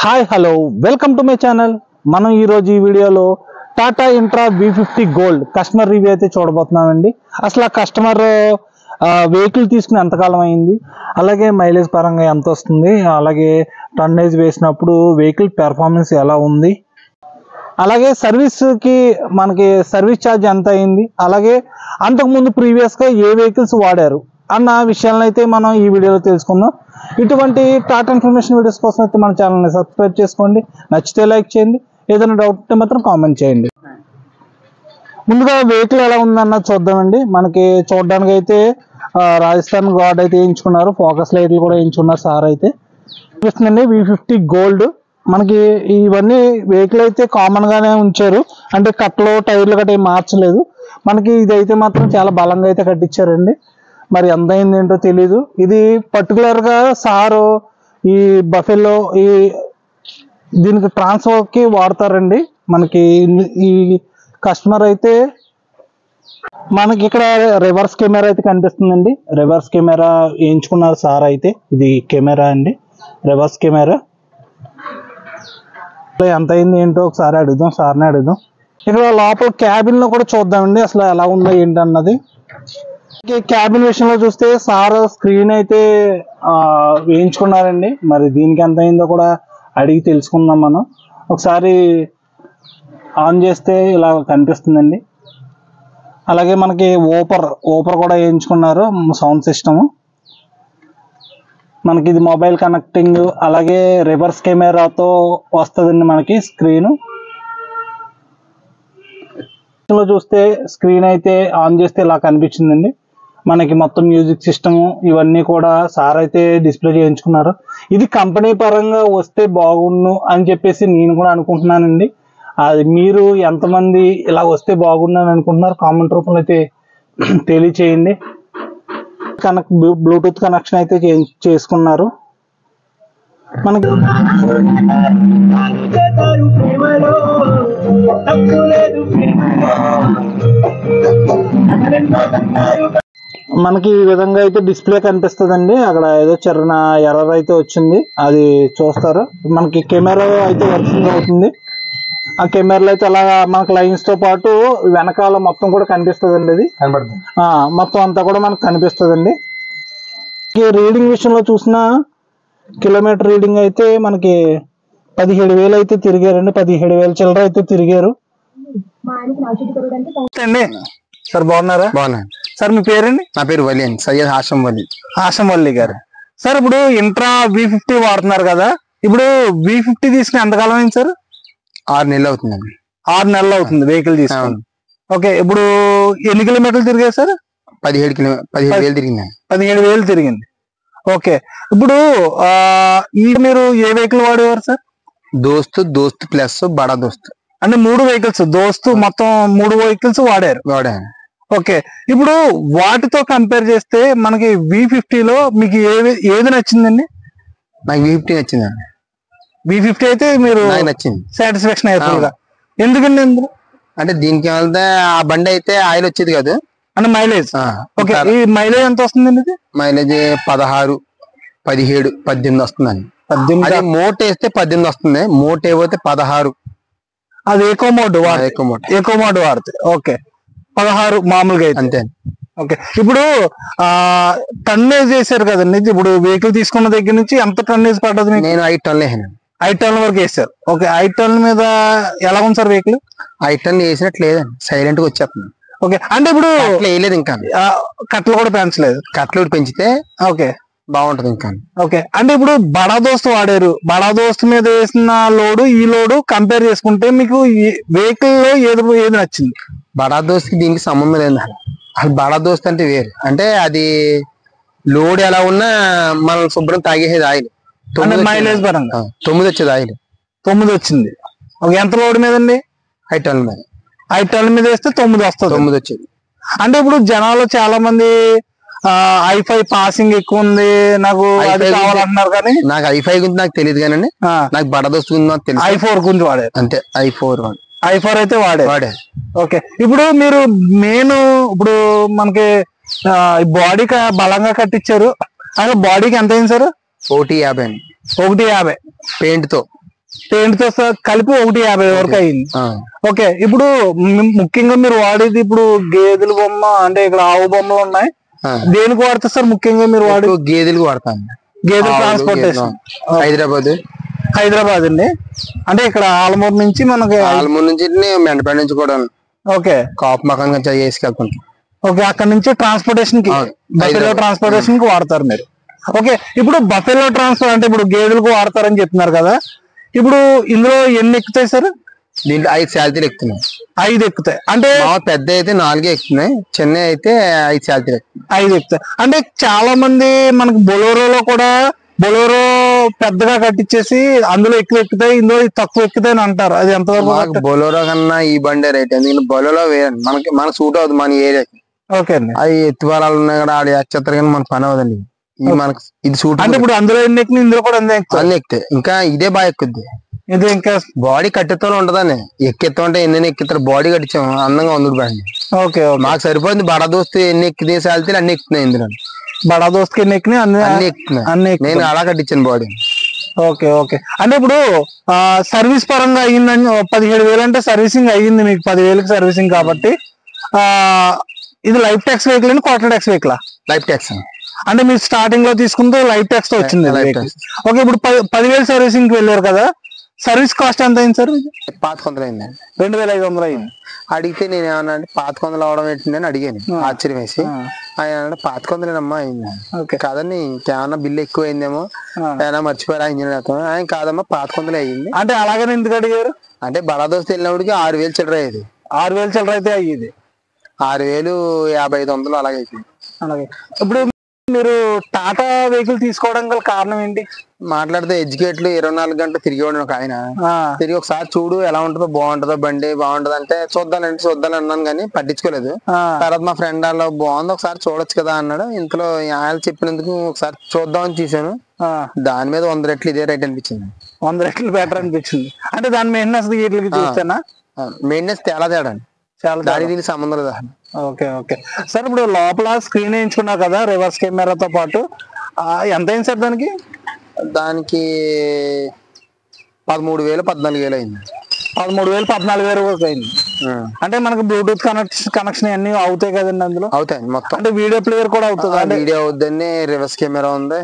Hi hello welcome to my channel. మనం ఈరోజు ఈ వీడియోలో Tata intra V50 gold customer review అయితే చూడబోతున్నామండి. అసలు ఆ కస్టమర్ వెహికల్ తీసుకుని ఎంతకాలం అయింది, అలాగే మైలేజ్ పరంగా ఎంత వస్తుంది, అలాగే టన్నేజ్ వేసినప్పుడు వెహికల్ పెర్ఫార్మెన్స్ ఎలా ఉంది, అలాగే సర్వీస్కి మనకి సర్వీస్ ఛార్జ్ ఎంత అయింది, అలాగే అంతకుముందు ప్రీవియస్గా ఏ వెహికల్స్ వాడారు అన్న విషయాలను అయితే మనం ఈ వీడియోలో తెలుసుకుందాం. ఇటువంటి టాటా ఇన్ఫర్మేషన్ వీడియోస్ కోసం అయితే మన ఛానల్ని సబ్స్క్రైబ్ చేసుకోండి, నచ్చితే లైక్ చేయండి, ఏదైనా డౌట్ ఉంటే మాత్రం కామెంట్ చేయండి. ముందుగా వెహికల్ ఎలా ఉందన్నది చూద్దామండి. మనకి చూడడానికి అయితే రాజస్థాన్ గార్డ్ అయితే వేయించుకున్నారు, ఫోకస్ లైట్లు కూడా వేయించుకున్నారు సార్ అయితే. చూపిస్తుందండి V50 గోల్డ్. మనకి ఇవన్నీ వెహికల్ అయితే కామన్ గానే ఉంచారు, అంటే కట్టలు టైర్లు గట్రా మార్చలేదు. మనకి ఇదైతే మాత్రం చాలా బలంగా అయితే కట్టించారండి. మరి ఎంత అయింది ఏంటో తెలీదు. ఇది పర్టికులర్ గా సారు ఈ బఫెలో దీనికి ట్రాన్స్ఫర్ కి వాడతారండి. మనకి ఈ కస్టమర్ అయితే మనకి ఇక్కడ రివర్స్ కెమెరా అయితే కనిపిస్తుందండి. రివర్స్ కెమెరా వేయించుకున్నారు సార్ అయితే. ఇది కెమెరా అండి, రివర్స్ కెమెరా. ఎంత అయింది ఏంటో ఒకసారి అడుగుదాం, సార్ని అడుగుదాం. ఇక్కడ లోపల క్యాబిన్ లో కూడా చూద్దామండి అసలు ఎలా ఉందో ఏంటన్నది. క్యాబిన్ విషయంలో చూస్తే సార్ స్క్రీన్ అయితే వేయించుకున్నారండి. మరి దీనికి ఎంత అయిందో కూడా అడిగి తెలుసుకుందాం మనం. ఒకసారి ఆన్ చేస్తే ఇలా కనిపిస్తుందండి. అలాగే మనకి ఓపర్ కూడా వేయించుకున్నారు, సౌండ్ సిస్టము. మనకి ఇది మొబైల్ కనెక్టింగ్, అలాగే రివర్స్ కెమెరాతో వస్తుందండి మనకి స్క్రీను. చూస్తే స్క్రీన్ అయితే ఆన్ చేస్తే ఇలా కనిపించిందండి. మనకి మొత్తం మ్యూజిక్ సిస్టము ఇవన్నీ కూడా సార్ అయితే డిస్ప్లే చేయించుకున్నారు. ఇది కంపెనీ పరంగా వస్తే బాగుండు అని చెప్పేసి నేను కూడా అనుకుంటున్నానండి. అది మీరు ఎంతమంది ఇలా వస్తే బాగుండు అని అనుకుంటున్నారు కామెంట్ రూపంలో అయితే తెలియచేయండి. బ్లూటూత్ కనెక్షన్ అయితే చేసుకున్నారు. మనకి మనకి ఈ విధంగా అయితే డిస్ప్లే కనిపిస్తుందండి. అక్కడ ఏదో చిన్న ఎర్రర్ అయితే వచ్చింది, అది చూస్తారు. మనకి కెమెరా అయితే వర్కింగ్ అవుతుంది. ఆ కెమెరాలో అయితే అలా మనకి లైన్స్ తో పాటు వెనకాల మొత్తం కూడా కనిపిస్తుందండి. అది మొత్తం అంతా కూడా మనకు కనిపిస్తుందండి. రీడింగ్ విషయంలో చూసిన కిలోమీటర్ రీడింగ్ అయితే మనకి 17,000 అయితే తిరిగారండి. 17,000 చిల్లర అయితే తిరిగారు. సార్ బాగున్నారా? బాగున్నా సార్. మీ పేరండి? నా పేరు వలి అండి, సయ్యద్ హాషం వలి. హాషం వలి గారు. సార్ ఇప్పుడు ఇంట్రా V50 వాడుతున్నారు కదా, ఇప్పుడు V50 తీసుకుని ఎంతకాలం అయింది సార్? 6 నెలలు అవుతుందండి. 6 నెలలు అవుతుంది వెహికల్ తీసుకుని. ఓకే, ఇప్పుడు ఎన్ని కిలోమీటర్లు తిరిగారు సార్? 17,000 తిరిగిందండి. 17,000 తిరిగింది. ఓకే, ఇప్పుడు మీరు ఏ వెహికల్ వాడేవారు సార్? దోస్త్ ప్లస్ బడా దోస్త్ అంటే 3 వెహికల్స్, దోస్తు మొత్తం 3 వెహికల్స్ వాడారు. ఓకే, ఇప్పుడు వాటితో కంపేర్ చేస్తే మనకి V50లో మీకు ఏది నచ్చిందండి? నాకు V50 నచ్చిందండి. V50 అయితే మీరు నచ్చింది, సాటిస్ఫాక్షన్ అవుతుందిగా. ఎందుకండి? అంటే దీనికి వెళ్తే ఆ బండి అయితే ఆయిల్ వచ్చేది కాదు అంటే మైలేజ్. ఓకే, ఈ మైలేజ్ ఎంత వస్తుందండి? ఇది మైలేజ్ 16, 17, 18 వస్తుందండి. 18. మోట్ వేస్తే 18 వస్తుంది, మోట్ అయిపోతే 16. అది ఎకో మోడ్ వాడితే ఓకే 16 మామూలుగా అయితే అంతే. ఓకే, ఇప్పుడు టన్నేజ్ చేశారు కదండి. ఇప్పుడు వెహికల్ తీసుకున్న దగ్గర నుంచి ఎంత టన్నేజ్ పడ్డది? నేను 5 టన్నులు వేసాను. 5 టన్నుల వరకు వేసారు. ఓకే, 5 టన్నుల మీద ఎలా ఉంది సార్ వెహికల్? 5 టన్నులు వేసినట్టు లేదండి, సైలెంట్ గా వచ్చేస్తుంది. ఓకే, అంటే ఇప్పుడు వేయలేదు, ఇంకా కట్టలు కూడా పెంచలేదు. కట్టలు పెంచితే ఓకే బాగుంటది ఇంకా. ఓకే, అంటే ఇప్పుడు బడా దోస్త్ వాడారు, బడా దోస్త్ మీద వేసిన లోడు ఈ లోడు కంపేర్ చేసుకుంటే మీకు వెహికల్ లో ఏది నచ్చింది? బడా దోస్త్ కి దీనికి సంబంధం లేదు. అసలు బడా దోస్త్ అంటే వేరు, అంటే అది లోడ్ ఎలా ఉన్నా మనం శుభ్రం తాగేసేది ఆయిల్. మైలేజ్ పరంగా 9 వచ్చేది ఆయిల్. 9 వచ్చింది. ఎంత లోడ్ మీద అండి? 5 టన్నుల మీద. 5 టన్నుల మీద వేస్తే 9 వస్తుంది. 9 వచ్చేది. అంటే ఇప్పుడు జనాలు చాలా మంది i5 పాసింగ్ ఎక్కువ ఉంది నాకు అది కావాలంటున్నారు, కానీ నాకు i5 గురించి నాకు తెలియదు కానీ నాకు బడా దోస్త్ గురించి నాకు తెలుసు. i4 గురించి వాడారు అంతే. i4 అయితే వాడారు. ఓకే, ఇప్పుడు మీరు ఇప్పుడు మనకి బాడీ బలంగా కట్టించారు. అదే బాడీకి ఎంత అయింది సార్? 150 150 పెయింట్ తో పెయింట్ తో కలిపి 150 వరకు అయింది. ఆ. ఓకే, ఇప్పుడు ముఖ్యంగా మీరు వాడేది ఇప్పుడు గేదెల బొమ్మ అంటే ఇక్కడ ఆవు బొమ్మలు ఉన్నాయి, దేనికి వాడతారు సార్ ముఖ్యంగా మీరు వాడే? గేదెలకు వాడతాను. గేదెల ట్రాన్స్పోర్టేషన్ హైదరాబాద్ అండి. అంటే ఇక్కడ ఆలమూరు నుంచి మనకి మెండపేట నుంచి కూడా ఓకే కాపు మకాన్ చేసుకెళ్తుంటాం. ఓకే, అక్కడ నుంచి ట్రాన్స్పోర్టేషన్ కి బఫెలో ట్రాన్స్పోర్టేషన్ కి వాడతారు మీరు. ఓకే, ఇప్పుడు బఫెలో ట్రాన్స్పోర్ట్ అంటే ఇప్పుడు గేదెలకు వాడతారని చెప్తున్నారు కదా, ఇప్పుడు ఇందులో ఎన్ని ఎక్కుతాయి సార్? దీంట్లో 5 శాలరీలు ఎక్కుతున్నాయి. 5 ఎక్కుతాయి అంటే పెద్ద అయితే 4 ఎక్కుతున్నాయి, చిన్న అయితే 5 శాలరీలు 5 ఎక్కుతాయి. అంటే చాలా మంది మనకు బొలోరోలో కూడా బొలోరో పెద్దగా కట్టించేసి అందులో ఎక్కువ ఎక్కుతాయి, ఇందులో తక్కువ ఎక్కుతాయి అని అంటారు. అది ఎంతవరకు? బొలోరో కన్నా ఈ బండి రేట్ ఎందుకంటే బొలోరో వేరే మనకు సూట్ అవుతుంది మన ఏరియాకి. ఓకే అండి, అది ఎత్తువారాలు ఉన్నాయి కూడా ఆడ ఎచ్చత్తారు కానీ మన పని అవదండి. ఇది మనకు ఇది సూట్ అంటే ఇప్పుడు అందులో ఎన్ని ఎక్కి ఇందులో కూడా అన్ని ఎక్కుతాయి. ఇంకా ఇదే బాగా ఎక్కుద్ది. ఇది ఇంకా బాడీ కట్టితో ఉంటదని ఎక్కిస్తా ఉంటే ఎన్ని ఎక్కుతారు, బాడీ కట్టించాము అందంగా ఉంది బండి. ఓకే, మాకు సరిపోయింది. బడా దోస్తు ఎన్ని ఎక్కితే శాలరీలు అన్ని ఎక్కుతున్నాయి ఇందులో. బడా దోస్తుకి ఎన్ని ఎక్కినాయి? అన్ని ఎక్కుతున్నాయి. నేను అలా కట్టించాను బాడీ. ఓకే ఓకే, అంటే ఇప్పుడు సర్వీస్ పరంగా అయ్యిందని 17,000 అంటే సర్వీసింగ్ అయ్యింది మీకు, 10,000కి సర్వీసింగ్ కాబట్టి ఇది లైఫ్ ట్యాక్స్ వెహికల్ అండి, quarter tax vehicle? Life tax అంటే మీరు స్టార్టింగ్ లో తీసుకుంటే లైఫ్ ట్యాక్స్ తో వచ్చింది. ఓకే, ఇప్పుడు 10,000 సర్వీసింగ్ కి వెళ్ళారు కదా, సర్వీస్ కాస్ట్ ఎంత అయింది సార్? 500 అయింది. 2,500 అయింది. అడిగితే నేను ఏమన్నా అంటే 500 అవడం ఏంటండి అని అడిగాను, ఆశ్చర్యం వేసి. ఆయన 500 అమ్మా అయింది. కాదని ఇంకేమన్నా బిల్లు ఎక్కువ అయిందేమో, ఏమైనా మర్చిపోయారా ఇంజనీర్? ఆయన కాదమ్మా 500 అయ్యింది. అంటే అలాగని ఎందుకు అడిగారు? అంటే బడా దోస్తు వెళ్ళినప్పటికి 6,000 చిల్లర అయ్యేది. 6,000 చిల్లర అయితే అయ్యేది. 6,000-5,500 అలాగే అయిపోయింది. అలాగే. ఇప్పుడు మీరు టాటా వెహికల్ తీసుకోవడం గల కారణం ఏంటి? మాట్లాడితే ఎడ్యుకేట్లు 24 గంటలు తిరిగేవాడు ఒక ఆయన. తిరిగి ఒకసారి చూడు ఎలా ఉంటుందో, బాగుంటుందో బండి బాగుంటది అంటే చూద్దాం అన్నాను కానీ పట్టించుకోలేదు. తర్వాత మా ఫ్రెండ్ వాళ్ళు బాగుంది ఒకసారి చూడొచ్చు కదా అన్నాడు. ఇంతలో ఆయన చెప్పినందుకు ఒకసారి చూద్దామని చూసాను. దాని మీద 100 రెట్లు ఇదే రైట్ అనిపించింది. 100 రెట్లు బెటర్ అనిపించింది. అంటే దాని మెయింటెనెన్స్ వీటికి చూస్తేనా? మెయింటెనెన్స్ తేడా చాలా దానికి దీనికి సంబంధం లేదు. ఓకే ఓకే సార్, ఇప్పుడు లోపల స్క్రీన్ వేయించుకున్నారు కదా రివర్స్ కెమెరాతో పాటు, ఎంత అయింది సార్ దానికి? దానికి 13,000-14,000 అయింది. 13,000-14,000 వరకు అయింది. అంటే మనకు బ్లూటూత్ కనెక్షన్ అన్ని అవుతాయి కదండి అందులో? అవుతాయి మొత్తం. అంటే వీడియో ప్లేయర్ కూడా అవుతుంది? వీడియో అవుద్దని రివర్స్ కెమెరా ఉంది.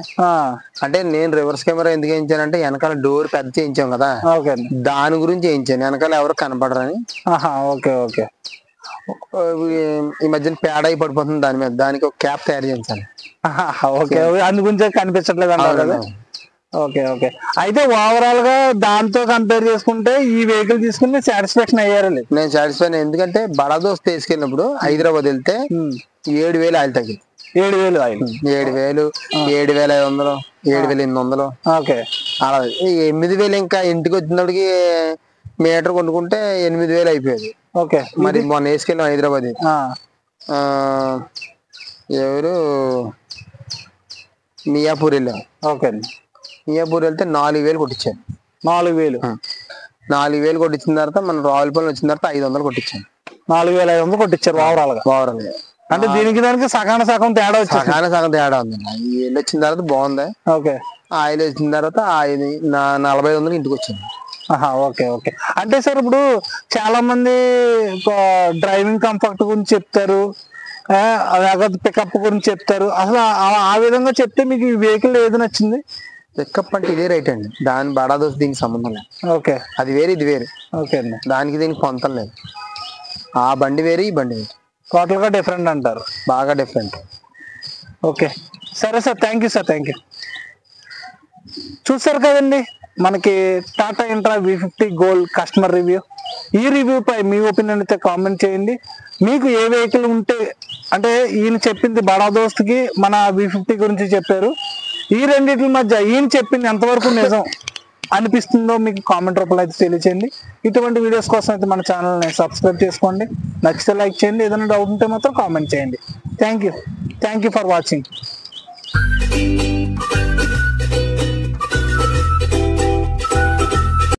అంటే నేను రివర్స్ కెమెరా ఎందుకు వేయించానంటే వెనకాల డోర్ పెద్ద చేయించాం కదా, దాని గురించి వేయించాను. వెనకాల ఎవరు కనపడరని. ఓకే ఓకే, ఈ మధ్యన పేడ అయి పడిపోతుంది దాని మీద, దానికి ఒక క్యాప్ తయారు చేయించాలి. ఓకే, అందు గురించి కనిపించట్లేదు అన్నారు కదా. ఓకే ఓకే, అయితే ఓవరాల్ గా దాంతో కంపేర్ చేసుకుంటే ఈ వెహికల్ తీసుకుని సాటిస్ఫాక్షన్ అయ్యారు? నేను సాటిస్ఫై, ఎందుకంటే బడా దోస్తు తీసుకెళ్ళినప్పుడు హైదరాబాద్ వెళ్తే 7,000 ఆయిల్ తగ్గింది. 7,000 ఆయిల్? 7,000, 7,500, 7,800. ఓకే, అలా 8,000. ఇంకా ఇంటికి వచ్చినప్పటికి మీటర్ కొనుక్కుంటే 8,000 అయిపోయేది. ఓకే, మరి మొన్న వేసుకెళ్ళాం హైదరాబాద్. ఎవరు మియాపూర్ వెళ్ళాం. ఓకే, మియాపూర్ వెళ్తే 4,000 కొట్టించాను. 4,000 కొట్టించిన తర్వాత మనం రావులపల్లి వచ్చిన తర్వాత 500 కొట్టించాను. 4,500 కొట్టించారు ఓవరాల్ గా. అంటే దీనికి దానికి సగం తేడా వచ్చింది. సగం తేడా ఉంది. ఆయిల్ వచ్చిన తర్వాత బాగుంది. ఓకే, ఆయిల్ వచ్చిన తర్వాత 4,500 ఇంటికి వచ్చింది. ఓకే ఓకే, అంటే సార్ ఇప్పుడు చాలా మంది డ్రైవింగ్ కంఫర్ట్ గురించి చెప్తారు, పికప్ గురించి చెప్తారు. అసలు ఆ విధంగా చెప్తే మీకు ఈ వెహికల్ ఏది నచ్చింది? పికప్ అంటే ఇదే రైట్ అండి, దాని బడా దోస్తు దీనికి సంబంధం లేదు. ఓకే, అది వేరు ఇది వేరు. ఓకే అండి, దానికి దీనికి పొంతం లేదు. ఆ బండి వేరు ఈ బండి వేరు, టోటల్ గా డిఫరెంట్ అంటారు. బాగా డిఫరెంట్. ఓకే సరే sir, thank you sir, thank you. చూసారు కదండి మనకి Tata intra V50 gold customer review. ఈ రివ్యూ పై మీ ఒపీనియన్ అయితే కామెంట్ చేయండి. మీకు ఏ వెహికల్ ఉంటే, అంటే ఈయన చెప్పింది బడా దోస్తుకి మన V50 గురించి చెప్పారు, ఈ రెండింటి మధ్య ఈయన చెప్పింది ఎంతవరకు నిజం అనిపిస్తుందో మీకు కామెంట్ రూపంలో అయితే తెలియచేయండి. ఇటువంటి వీడియోస్ కోసం అయితే మన ఛానల్ని సబ్స్క్రైబ్ చేసుకోండి, నచ్చితే లైక్ చేయండి, ఏదైనా డౌట్ ఉంటే మాత్రం కామెంట్ చేయండి. Thank you for watching.